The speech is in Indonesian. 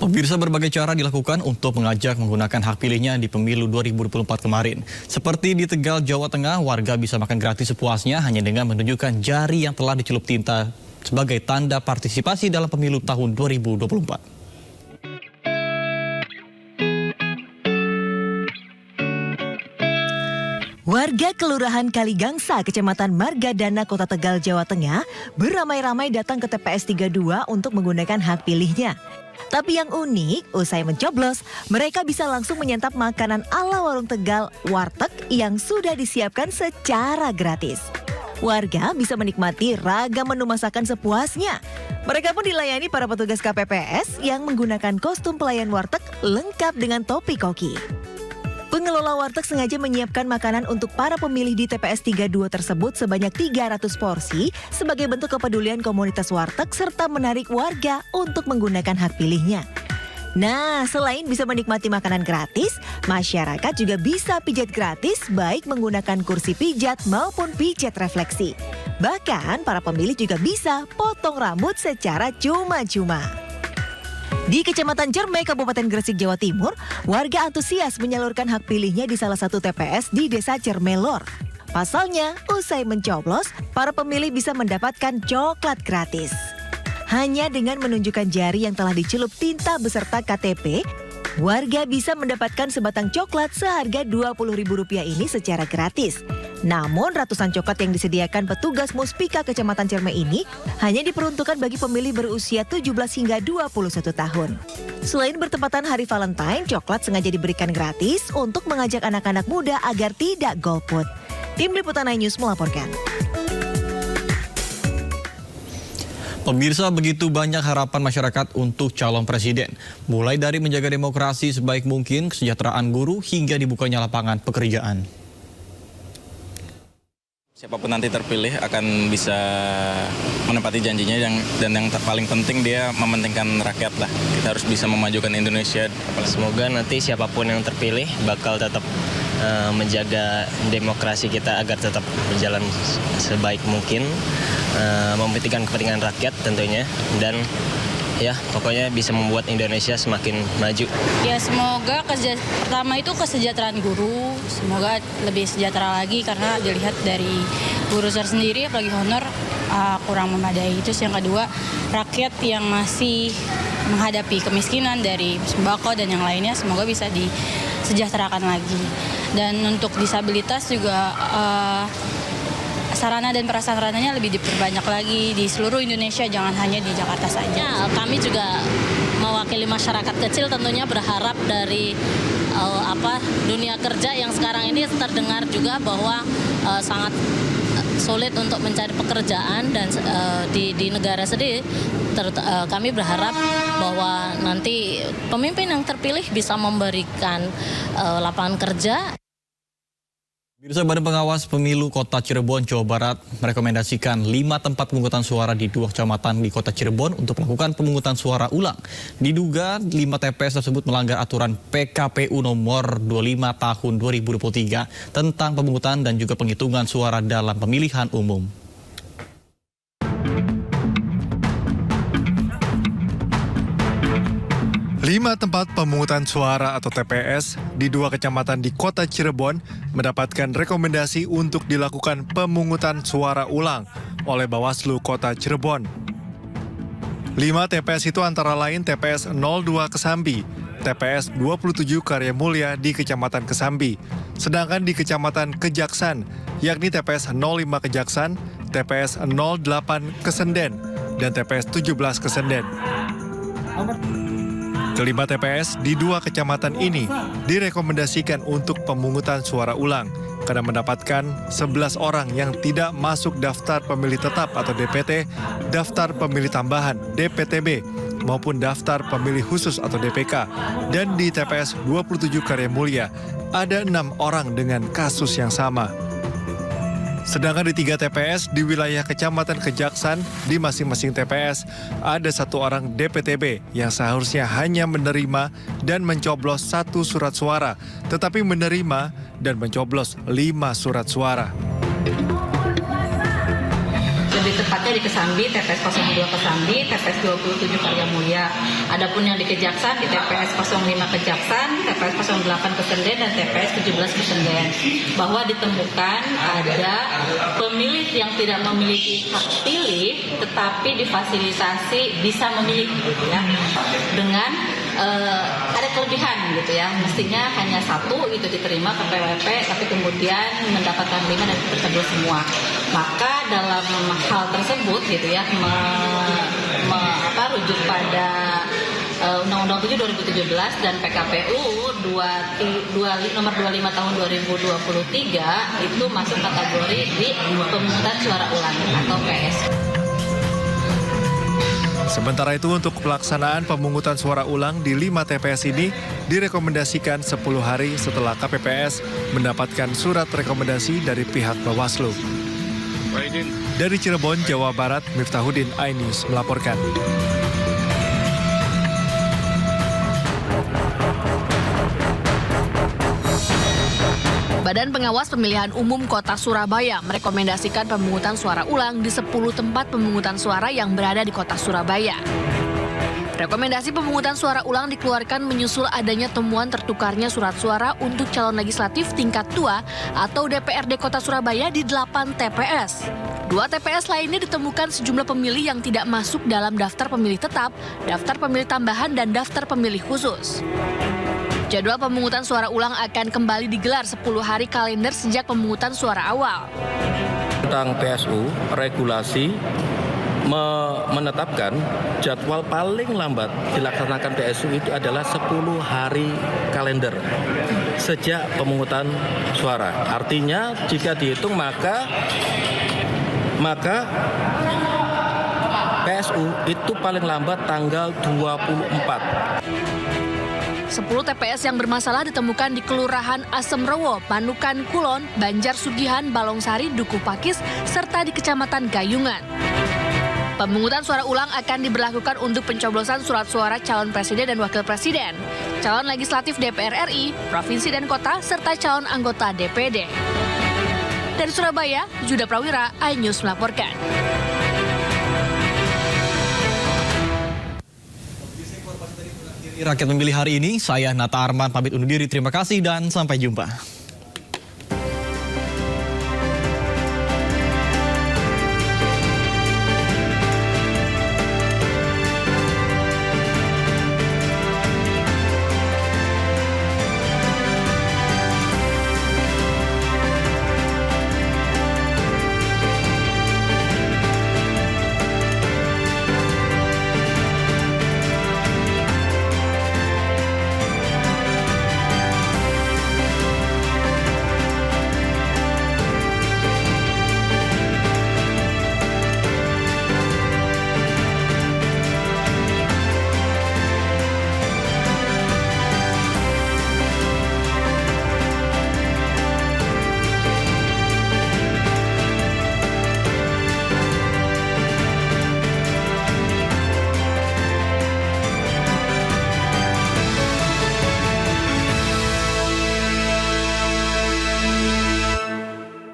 Pemirsa, berbagai cara dilakukan untuk mengajak menggunakan hak pilihnya di pemilu 2024 kemarin. Seperti di Tegal, Jawa Tengah, warga bisa makan gratis sepuasnya hanya dengan menunjukkan jari yang telah dicelup tinta sebagai tanda partisipasi dalam pemilu tahun 2024. Warga Kelurahan Kaligangsa, Kecamatan Margadana, Kota Tegal, Jawa Tengah beramai-ramai datang ke TPS 32 untuk menggunakan hak pilihnya. Tapi yang unik, usai mencoblos, mereka bisa langsung menyantap makanan ala warung Tegal, warteg yang sudah disiapkan secara gratis. Warga bisa menikmati ragam menu masakan sepuasnya. Mereka pun dilayani para petugas KPPS yang menggunakan kostum pelayan warteg lengkap dengan topi koki. Pengelola warteg sengaja menyiapkan makanan untuk para pemilih di TPS 32 tersebut sebanyak 300 porsi sebagai bentuk kepedulian komunitas warteg serta menarik warga untuk menggunakan hak pilihnya. Nah, selain bisa menikmati makanan gratis, masyarakat juga bisa pijat gratis baik menggunakan kursi pijat maupun pijat refleksi. Bahkan para pemilih juga bisa potong rambut secara cuma-cuma. Di Kecamatan Cerme, Kabupaten Gresik, Jawa Timur, warga antusias menyalurkan hak pilihnya di salah satu TPS di Desa Cermelor. Pasalnya, usai mencoblos, para pemilih bisa mendapatkan coklat gratis. Hanya dengan menunjukkan jari yang telah dicelup tinta beserta KTP, warga bisa mendapatkan sebatang coklat seharga Rp20.000 ini secara gratis. Namun ratusan coklat yang disediakan petugas Muspika Kecamatan Cerme ini hanya diperuntukkan bagi pemilih berusia 17 hingga 21 tahun. Selain bertepatan Hari Valentine, coklat sengaja diberikan gratis untuk mengajak anak-anak muda agar tidak golput. Tim Liputan iNews melaporkan. Pemirsa, begitu banyak harapan masyarakat untuk calon presiden. Mulai dari menjaga demokrasi sebaik mungkin, kesejahteraan guru, hingga dibukanya lapangan pekerjaan. Siapapun nanti terpilih akan bisa menepati janjinya dan yang paling penting dia mementingkan rakyat lah. Kita harus bisa memajukan Indonesia. Semoga nanti siapapun yang terpilih bakal tetap menjaga demokrasi kita agar tetap berjalan sebaik mungkin, mementingkan kepentingan rakyat tentunya, dan ya pokoknya bisa membuat Indonesia semakin maju. Ya semoga pertama itu kesejahteraan guru, semoga lebih sejahtera lagi karena dilihat dari guru sendiri apalagi honor kurang memadai. Terus yang kedua, rakyat yang masih menghadapi kemiskinan dari sembako dan yang lainnya semoga bisa disejahterakan lagi. Dan untuk disabilitas juga sarana dan prasarananya lebih diperbanyak lagi di seluruh Indonesia, jangan hanya di Jakarta saja. Kami juga mewakili masyarakat kecil tentunya berharap dari dunia kerja yang sekarang ini terdengar juga bahwa sangat sulit untuk mencari pekerjaan dan di negara sendiri kami berharap bahwa nanti pemimpin yang terpilih bisa memberikan lapangan kerja. Pemirsa, Badan Pengawas Pemilu Kota Cirebon, Jawa Barat merekomendasikan 5 tempat pemungutan suara di 2 kecamatan di Kota Cirebon untuk melakukan pemungutan suara ulang. Diduga 5 TPS tersebut melanggar aturan PKPU nomor 25 tahun 2023 tentang pemungutan dan juga penghitungan suara dalam pemilihan umum. Lima tempat pemungutan suara atau TPS di 2 kecamatan di Kota Cirebon mendapatkan rekomendasi untuk dilakukan pemungutan suara ulang oleh Bawaslu Kota Cirebon. 5 TPS itu antara lain TPS 02 Kesambi, TPS 27 Karya Mulia di Kecamatan Kesambi, sedangkan di Kecamatan Kejaksan, yakni TPS 05 Kejaksan, TPS 08 Kesenden, dan TPS 17 Kesenden. Kelima TPS di 2 kecamatan ini direkomendasikan untuk pemungutan suara ulang karena mendapatkan 11 orang yang tidak masuk daftar pemilih tetap atau DPT, daftar pemilih tambahan DPTB, maupun daftar pemilih khusus atau DPK. Dan di TPS 27 Karya Mulia ada 6 orang dengan kasus yang sama. Sedangkan di 3 TPS di wilayah Kecamatan Kejaksan, di masing-masing TPS ada 1 orang DPTB yang seharusnya hanya menerima dan mencoblos 1 surat suara, tetapi menerima dan mencoblos 5 surat suara. Lebih tepatnya di Kesambi, TPS 02 Kesambi, TPS 27 Karya Mulia. Adapun yang di Kejaksan di TPS 05 Kejaksan, TPS 08 Kesenden dan TPS 17 Kesenden. Bahwa ditemukan ada pemilih yang tidak memiliki hak pilih tetapi difasilitasi bisa memilih gitu ya. Dengan ada kelebihan gitu ya, mestinya hanya 1 itu diterima ke PWP tapi kemudian mendapatkan 5 dan tercoblos semua. Maka dalam hal tersebut gitu ya rujuk pada Undang-Undang 7 2017 dan PKPU nomor 25 tahun 2023 itu masuk kategori di pemungutan suara ulang atau PS. Sementara itu untuk pelaksanaan pemungutan suara ulang di 5 TPS ini direkomendasikan 10 hari setelah KPPS mendapatkan surat rekomendasi dari pihak Bawaslu. Dari Cirebon, Jawa Barat, Miftahuddin, iNews melaporkan. Badan Pengawas Pemilihan Umum Kota Surabaya merekomendasikan pemungutan suara ulang di 10 tempat pemungutan suara yang berada di Kota Surabaya. Rekomendasi pemungutan suara ulang dikeluarkan menyusul adanya temuan tertukarnya surat suara untuk calon legislatif tingkat tua atau DPRD Kota Surabaya di 8 TPS. 2 TPS lainnya ditemukan sejumlah pemilih yang tidak masuk dalam daftar pemilih tetap, daftar pemilih tambahan, dan daftar pemilih khusus. Jadwal pemungutan suara ulang akan kembali digelar 10 hari kalender sejak pemungutan suara awal. Tentang PSU, regulasi menetapkan jadwal paling lambat dilaksanakan PSU itu adalah 10 hari kalender sejak pemungutan suara. Artinya jika dihitung maka PSU itu paling lambat tanggal 24. 10 TPS yang bermasalah ditemukan di Kelurahan Asemrewo, Panukan Kulon, Banjar Sugihan, Balongsari, Duku Pakis, serta di Kecamatan Gayungan. Pemungutan suara ulang akan diberlakukan untuk pencoblosan surat suara calon presiden dan wakil presiden, calon legislatif DPR RI, provinsi dan kota, serta calon anggota DPD. Dari Surabaya, Juda Prawira, iNews melaporkan. Rakyat Memilih hari ini, saya Nata Arman pamit undur diri. Terima kasih dan sampai jumpa.